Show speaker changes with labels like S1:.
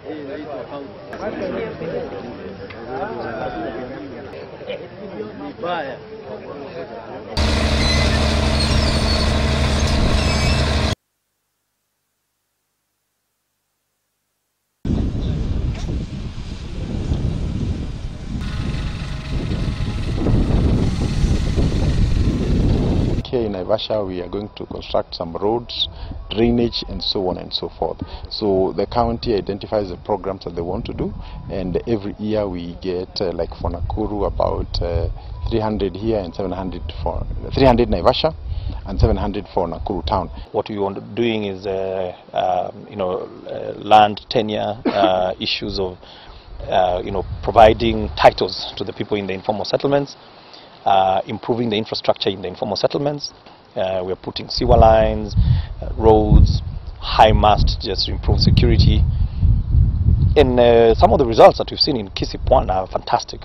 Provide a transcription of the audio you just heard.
S1: Here in Naivasha, we are going to construct some roads, drainage, and so on and so forth. So the county identifies the programs that they want to do, and every year we get, like for Nakuru, about 300 here and 700 for 300 Naivasha and 700 for Nakuru town.
S2: What we want doing is, land tenure issues of, providing titles to the people in the informal settlements. Improving the infrastructure in the informal settlements. We are putting sewer lines, roads, high mast just to improve security. And some of the results that we've seen in Kisii Pwani are fantastic.